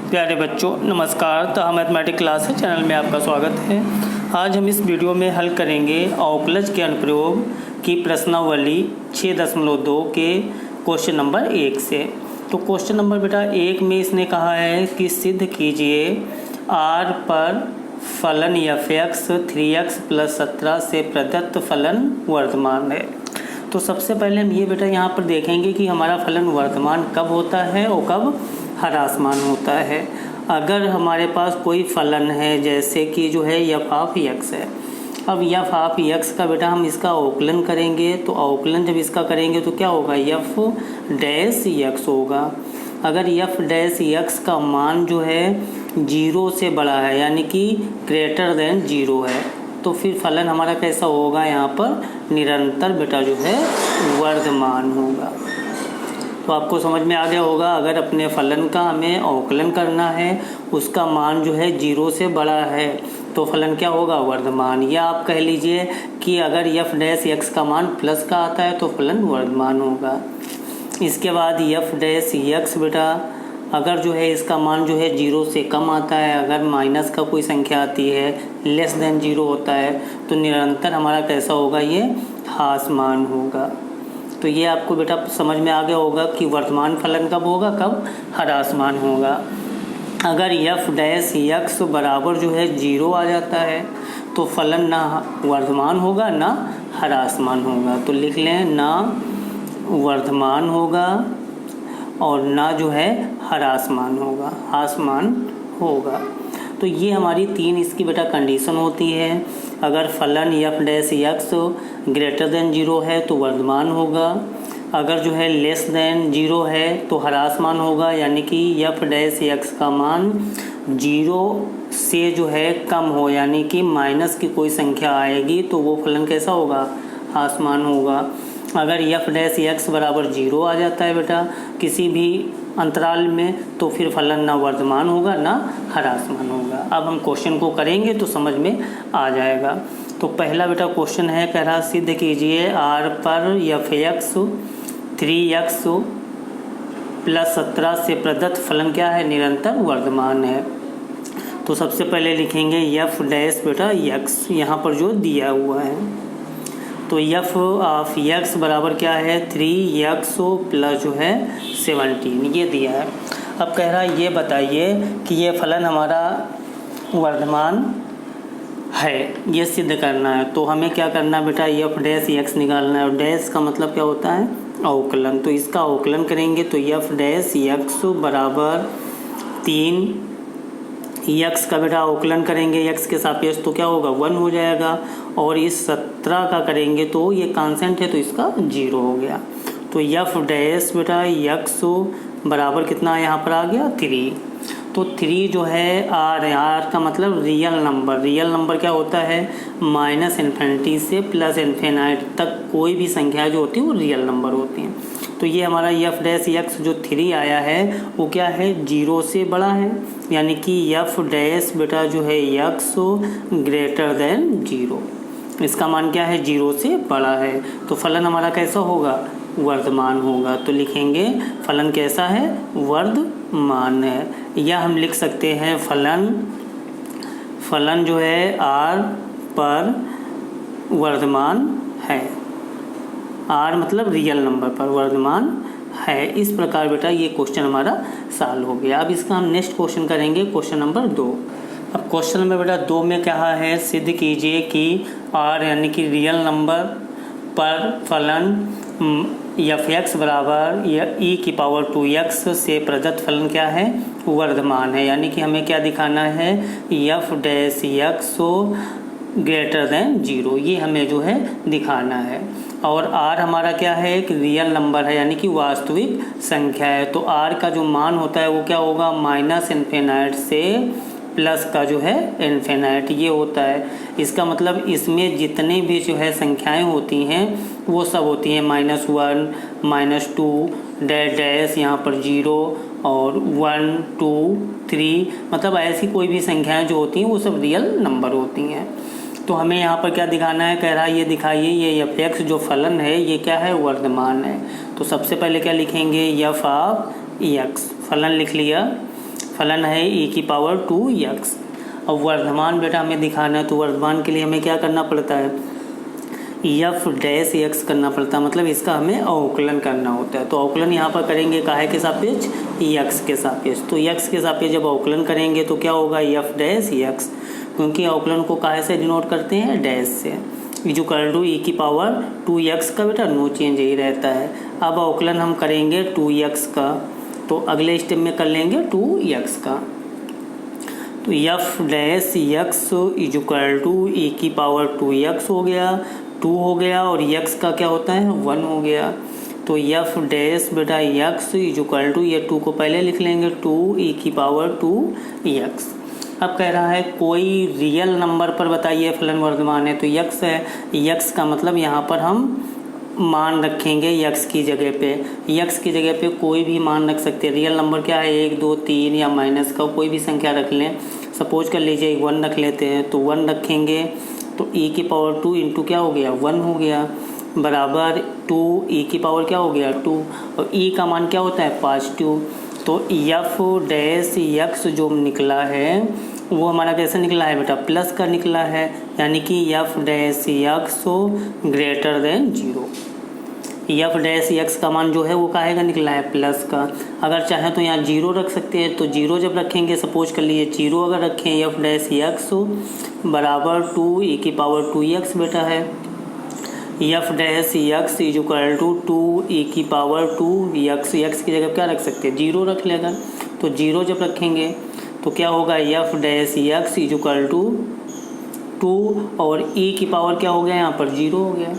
प्यारे बच्चों नमस्कार। द मैथमेटिक्स क्लास चैनल में आपका स्वागत है। आज हम इस वीडियो में हल करेंगे अवकलज के अनुप्रयोग की प्रश्नावली 6.2 के क्वेश्चन नंबर 1 से। तो क्वेश्चन नंबर बेटा 1 में इसने कहा है कि सिद्ध कीजिए r पर फलन f(x) 3x + 17 से प्रदत्त फलन वर्तमान है। तो सबसे पहले हम ये बेटा यहाँ पर देखेंगे कि हमारा फलन वर्तमान कब होता है और कब ह्रासमान होता है। अगर हमारे पास कोई फलन है जैसे कि जो है f(x) है। अब f(x) का बेटा हम इसका अवकलन करेंगे, तो अवकलन जब इसका करेंगे तो क्या होगा, f(x) होगा। अगर f(x) का मान जो है 0 से बड़ा है यानी कि ग्रेटर देन 0 है, तो फिर फलन हमारा कैसा होगा, यहाँ पर निरंतर बेटा जो है वर्धमान होगा। तो आपको समझ में आ गया होगा, अगर अपने फलन का हमें अवकलन करना है, उसका मान जो है 0 से बड़ा है तो फलन क्या होगा, वर्धमान। या आप कह लीजिए कि अगर f(x) का मान प्लस का आता है तो फलन वर्धमान होगा। इसके बाद f(x) बेटा अगर जो है इसका मान जो है 0 से कम आता है, अगर माइनस का कोई संख्या आती है, लेस देन 0 होता है, तो निरंतर हमारा कैसा होगा, ये ह्रासमान होगा। तो ये आपको बेटा समझ में आ गया होगा कि वर्तमान फलन कब होगा, कब ह्रासमान होगा। अगर f(x) बराबर जो है 0 आ जाता है तो फलन ना वर्तमान होगा ना ह्रासमान होगा। तो लिख लें, ना वर्तमान होगा और ना जो है ह्रासमान होगा। तो ये हमारी 3 इसकी बेटा कंडीशन होती है। अगर फलन f(x) ग्रेटर देन 0 है तो वर्धमान होगा, अगर जो है लेस देन 0 है तो ह्रासमान होगा, यानी कि f(x) का मान 0 से जो है कम हो, यानी कि माइनस की कोई संख्या आएगी तो वो फलन कैसा होगा, ह्रासमान होगा। अगर f(x) बराबर 0 आ जाता है बेटा किसी भी अंतराल में, तो फिर फलन ना वर्धमान होगा ना ह्रासमान होगा। अब हम क्वेश्चन को करेंगे तो समझ में आ जाएगा। तो पहला बेटा क्वेश्चन है, कह रहा सिद्ध कीजिए r पर f(x) 3x + 17 से प्रदत्त फलन क्या है, निरंतर वर्धमान है। तो सबसे पहले लिखेंगे f' बेटा x, यहाँ पर जो दिया हुआ है, तो f(x) बराबर क्या है, 3x + जो है 17, ये दिया है। अब कह रहा है ये बताइए कि ये फलन हमारा वर्धमान है, ये सिद्ध करना है। तो हमें क्या करना है बेटा, f' निकालना है, और डैश का मतलब क्या होता है, अवकलन। तो इसका अवकलन करेंगे तो f' बराबर 3 x का बेटा अवकलन करेंगे x के सापेक्ष तो क्या होगा, 1 हो जाएगा, और इस 17 का करेंगे तो ये कांस्टेंट है तो इसका 0 हो गया। तो f' बेटा x बराबर कितना यहाँ पर आ गया, 3। तो 3 जो है r का मतलब रियल नंबर क्या होता है, -∞ से +∞ तक कोई भी संख्या जो होती है वो रियल नंबर होती हैं। तो ये हमारा f' जो 3 आया है वो क्या है, 0 से बड़ा है, यानी कि f' बेटा जो है x ग्रेटर देन 0, इसका मान क्या है, 0 से बड़ा है। तो फलन हमारा कैसा होगा, वर्धमान होगा। तो लिखेंगे फलन कैसा है, वर्धमान है। या हम लिख सकते हैं फलन जो है r पर वर्धमान है, r मतलब रियल नंबर पर वर्धमान है। इस प्रकार बेटा ये क्वेश्चन हमारा सॉल्व हो गया। अब इसका हम नेक्स्ट क्वेश्चन करेंगे, क्वेश्चन नंबर 2। अब क्वेश्चन नंबर बेटा 2 में क्या है, सिद्ध कीजिए कि r यानी कि रियल नंबर पर फलन f(x) बराबर e⁻²x से प्रदत्त फलन क्या है, वर्धमान है। यानी कि हमें क्या दिखाना है, f'(x) ग्रेटर देन 0, ये हमें जो है दिखाना है। और r हमारा क्या है, एक रियल नंबर है, यानी कि वास्तविक संख्या है। तो r का जो मान होता है वो क्या होगा, -∞ से प्लस का जो है इन्फिनिट, ये होता है। इसका मतलब इसमें जितने भी जो है संख्याएं होती हैं वो सब होती हैं -1 -2 डैश यहाँ पर 0 और 1 2 3, मतलब ऐसी कोई भी संख्याएं जो होती हैं वो सब रियल नंबर होती हैं। तो हमें यहाँ पर क्या दिखाना है, कह रहा है ये दिखाइए ये f(x) जो फलन है ये क्या है, वर्धमान है। तो सबसे पहले क्या लिखेंगे, f(x) फलन लिख लिया। फलन है e⁻²x। अब वर्धमान बेटा हमें दिखाना है, तो वर्धमान के लिए हमें क्या करना पड़ता है, f' करना पड़ता है, मतलब इसका हमें अवकलन करना होता है। तो अवकलन यहाँ पर करेंगे काहे के सापेक्ष, x के सापेक्ष। तो x के सापेक्ष जब अवकलन करेंगे तो क्या होगा, f', क्योंकि अवकलन को काहे से डिनोट करते हैं, डैश से। इक्वल टू e⁻²x का बेटा नो चेंज यही रहता है। अब अवकलन हम करेंगे 2x का, तो अगले स्टेप में कर लेंगे 2x का। तो f' इक्वल टू e⁻²x हो गया, 2 हो गया, और x का क्या होता है, 1 हो गया। तो f' बेटा x इक्वल टू, ये 2 को पहले लिख लेंगे, 2e⁻²x। अब कह रहा है कोई रियल नंबर पर बताइए फलन वर्धमान है, तो x है, x का मतलब यहाँ पर हम मान रखेंगे x की जगह पे। x की जगह पे कोई भी मान रख सकते हैं। रियल नंबर क्या है, 1 2 3 या माइनस का कोई भी संख्या रख लें। सपोज कर लीजिए 1 रख लेते हैं, तो 1 रखेंगे तो e⁻² इंटू क्या हो गया, 1 हो गया, बराबर 2 e की पावर क्या हो गया, 2, और e का मान क्या होता है, पॉजिटिव। तो f' जो निकला है वो हमारा कैसे निकला है बेटा, प्लस का निकला है, यानी कि f' ग्रेटर देन 0। f' का मान जो है वो काहे का निकला है, प्लस का। अगर चाहें तो यहाँ 0 रख सकते हैं, तो 0 जब रखेंगे, सपोज कर लीजिए 0 अगर रखें, f' बराबर 2 e⁻²x बेटा है। f' equal to 2 e⁻²x, x की जगह क्या रख सकते हैं, 0 रख लेगा। तो 0 जब रखेंगे तो क्या होगा, f' इक्वल टू 2, और e की पावर क्या हो गया, यहाँ पर 0 हो गया,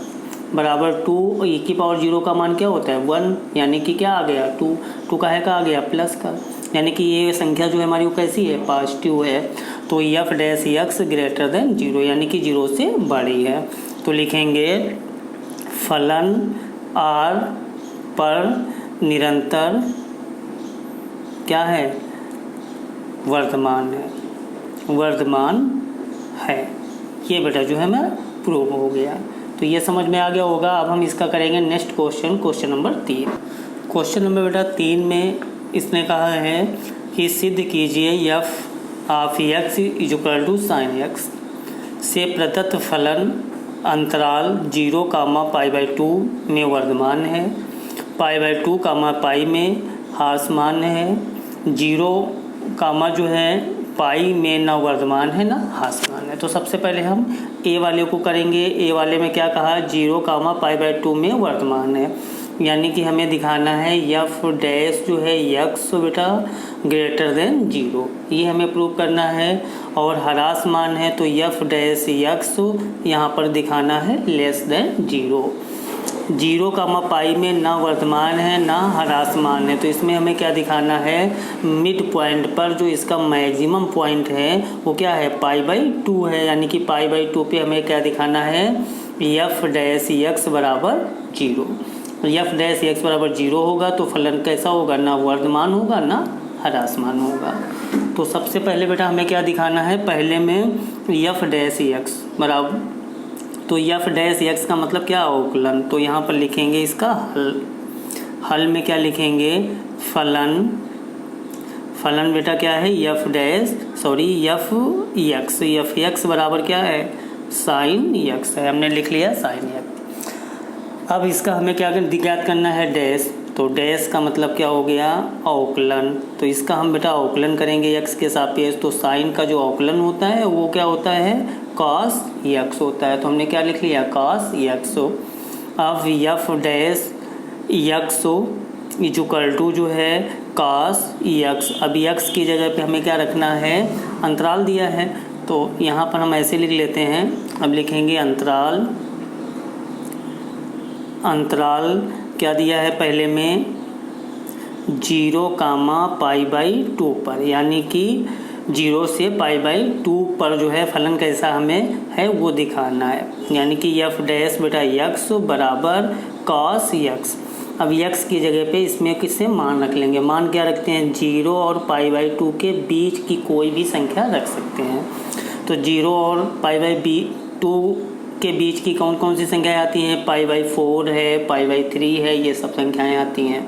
बराबर 2 e की पावर 0 का मान क्या होता है, 1, यानी कि क्या आ गया, 2 काहे का आ गया, प्लस का, यानी कि ये संख्या जो है हमारी वो कैसी है, पॉजिटिव है। तो f' ग्रेटर देन 0, यानी कि 0 से बड़ी है। तो लिखेंगे फलन r पर निरंतर क्या है, वर्धमान है। ये बेटा जो है मेरा प्रूव हो गया। तो ये समझ में आ गया होगा। अब हम इसका करेंगे next question number 3। Question number बेटा 3 में इसने कहा है कि सिद्ध कीजिए f(x) equal to sin x से प्रदत्त फलन अंतराल 0, π/2 में वर्धमान है, π/2, π में ह्रासमान है, 0, जो है पाई में ना वर्धमान है ना ह्रासमान है। तो सबसे पहले हम ए वाले को करेंगे। ए वाले में क्या कहा, 0, π/2 में वर्धमान है, यानी कि हमें दिखाना है f' जो है x बेटा ग्रेटर देन 0, ये हमें प्रूव करना है। और ह्रासमान है तो f' यहाँ पर दिखाना है लेस देन 0। 0, π में ना वर्धमान है ना ह्रासमान है, तो इसमें हमें क्या दिखाना है, मिड पॉइंट पर जो इसका मैक्सिमम पॉइंट है वो क्या है, π/2 है, यानी कि π/2 पे हमें क्या दिखाना है, f' बराबर 0। f' बराबर 0 होगा तो फलन कैसा होगा, ना वर्धमान होगा ना ह्रासमान होगा। तो सबसे पहले बेटा हमें क्या दिखाना है, पहले में f' बराबर, तो f' का मतलब क्या, अवकलन। तो यहाँ पर लिखेंगे इसका हल में क्या लिखेंगे, फलन बेटा क्या है, f(x) बराबर क्या है, sin x है, हमने लिख लिया sin x। अब इसका हमें क्या ज्ञात करना है, डैश। तो डैश का मतलब क्या हो गया, अवकलन। तो इसका हम बेटा अवकलन करेंगे x के सापेक्ष। तो साइन का जो अवकलन होता है वो क्या होता है, cos x होता है। तो हमने क्या लिख लिया, cos x। अब f' इक्वल टू जो है cos x। अब x की जगह पे हमें क्या रखना है, अंतराल दिया है, तो यहाँ पर हम ऐसे लिख लेते हैं। अब लिखेंगे अंतराल क्या दिया है, पहले में 0, π/2 पर, यानी कि 0 से π/2 पर जो है फलन कैसा हमें है वो दिखाना है, यानी कि f' बेटा x बराबर cos x। अब x की जगह पे इसमें किससे मान रख लेंगे, मान क्या रखते हैं, 0 और π/2 के बीच की कोई भी संख्या रख सकते हैं। तो 0 और π/2 के बीच की कौन कौन सी संख्याएं आती हैं, π/4 है, π/3 है, ये सब संख्याएं आती हैं।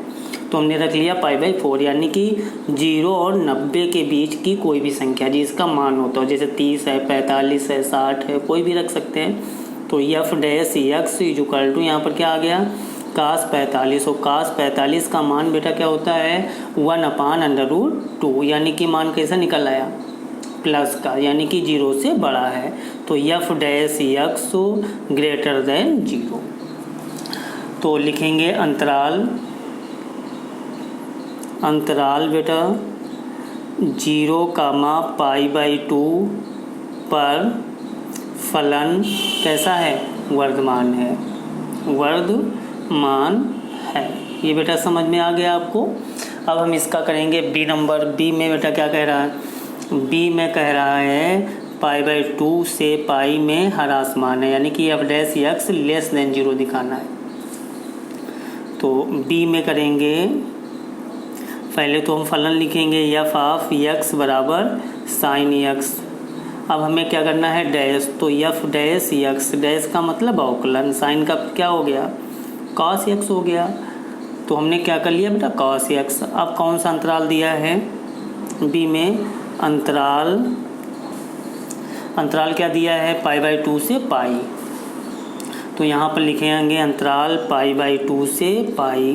तो हमने रख लिया π/4, यानी कि 0 और 90 के बीच की कोई भी संख्या जिसका मान होता हो, जैसे 30 है, 45 है, 60 है, कोई भी रख सकते हैं। तो f dash x equal to यहाँ पर क्या आ गया cos 45, और cos 45 का मान बेटा क्या होता है 1/√2, यानी कि मान कैसा निकल आया प्लस का, यानी कि 0 से बड़ा है। तो f dash x greater than 0। तो लिखेंगे अंतराल बेटा 0, π/2 पर फलन कैसा है वर्धमान है, वर्धमान है। ये बेटा समझ में आ गया आपको। अब हम इसका करेंगे बी नंबर। बी में बेटा क्या कह रहा है, बी में कह रहा है π/2 से पाई में ह्रास मान है, यानी कि f dash x less than 0 दिखाना है। तो बी में करेंगे, पहले तो हम फलन लिखेंगे f ऑफ x बराबर साइन x। अब हमें क्या करना है डैश, तो f डैश x, डैश का मतलब अवकलन, साइन का क्या हो गया cos x हो गया। तो हमने क्या कर लिया बेटा cos x। अब कौन सा अंतराल दिया है बी में, अंतराल क्या दिया है π/2 से पाई। तो यहाँ पर लिखेंगे अंतराल π/2 से पाई,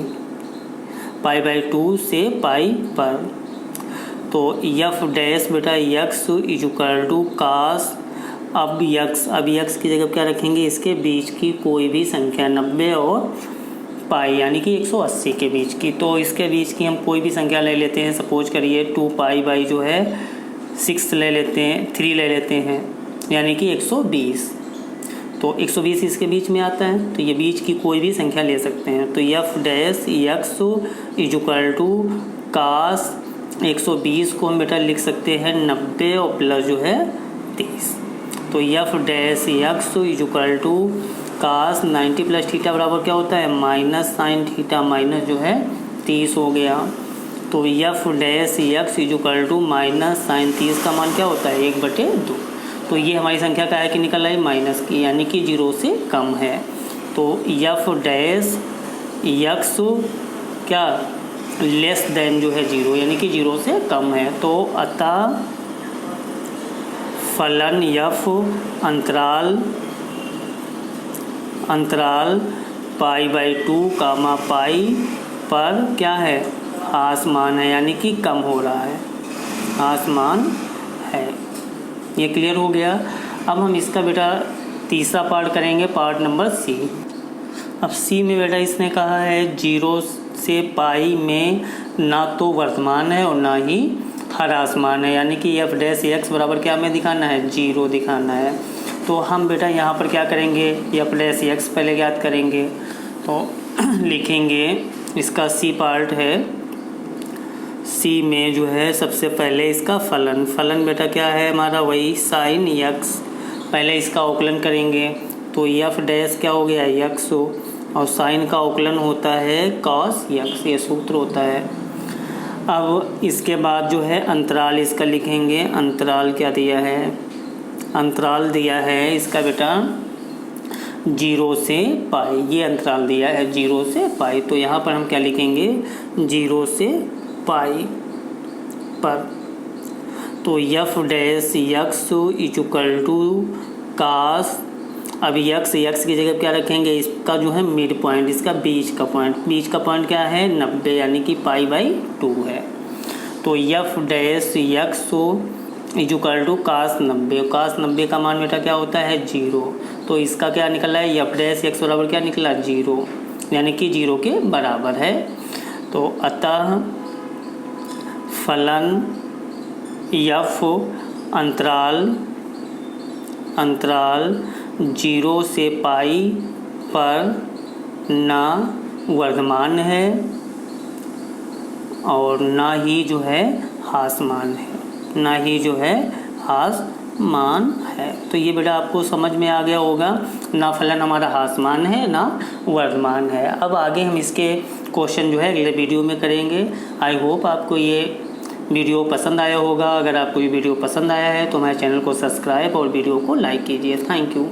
π/2 से पाई पर। तो f डैश बेटा x इक्वल टू cos, अब x की जगह क्या रखेंगे, इसके बीच की कोई भी संख्या 90 और पाई, यानी कि 180 के बीच की। तो इसके बीच की हम कोई भी संख्या ले लेते हैं, सपोज करिए 2π जो है 6 ले लेते हैं, 3 ले लेते हैं, यानी कि 120। तो 120 इसके बीच में आता है, तो ये बीच की कोई भी संख्या ले सकते हैं। तो f dash x equal to cos 120 को हम बेटा लिख सकते हैं 90 और प्लस जो है 30। तो f dash x equal to cos 90 plus theta बराबर क्या होता है माइनस साइन थीटा माइनस जो है 30 हो गया। तो f dash x equal to minus sine 30 का मान क्या होता है 1/2। तो ये हमारी संख्या का है कि निकल आई माइनस की, यानी कि 0 से कम है। तो f डैश x क्या लेस देन जो है 0, यानी कि 0 से कम है। तो अतः फलन f अंतराल π/2 पाई पर क्या है आसमान है, यानी कि कम हो रहा है, आसमान है। ये क्लियर हो गया। अब हम इसका बेटा तीसरा पार्ट करेंगे, पार्ट नंबर सी। अब सी में बेटा इसने कहा है 0 से पाई में ना तो वर्तमान है और ना ही ह्रासमान है, यानी कि f डैश x बराबर क्या हमें दिखाना है 0 दिखाना है। तो हम बेटा यहाँ पर क्या करेंगे f डैश x पहले ज्ञात करेंगे। तो लिखेंगे इसका सी पार्ट है, सी में जो है सबसे पहले इसका फलन बेटा क्या है हमारा वही साइन x। पहले इसका अवकलन करेंगे तो f डैश क्या हो गया x और साइन का अवकलन होता है cos x, ये सूत्र होता है। अब इसके बाद जो है अंतराल इसका लिखेंगे, अंतराल क्या दिया है, अंतराल दिया है इसका बेटा 0 से पाई, ये अंतराल दिया है 0 से पाई। तो यहाँ पर हम क्या लिखेंगे 0 से पाई पर। तो f dash x equal to cos, अब x की जगह क्या रखेंगे इसका जो है मिड पॉइंट, इसका बीच का पॉइंट क्या है 90, यानी कि π/2 है। तो f dash x equal to cos 90 का मान बेटा क्या होता है 0। तो इसका क्या निकला है f डैश x बराबर क्या निकला 0, यानी कि 0 के बराबर है। तो अतः फलन f अंतराल 0 से पाई पर ना वर्धमान है और ना ही जो है ह्रासमान है, ना ही जो है ह्रासमान है। तो ये बेटा आपको समझ में आ गया होगा, ना फलन हमारा ह्रासमान है ना वर्धमान है। अब आगे हम इसके क्वेश्चन जो है अगले वीडियो में करेंगे। आई होप आपको ये वीडियो पसंद आया होगा। अगर आपको ये वीडियो पसंद आया है तो हमारे चैनल को सब्सक्राइब और वीडियो को लाइक कीजिए। Thank you.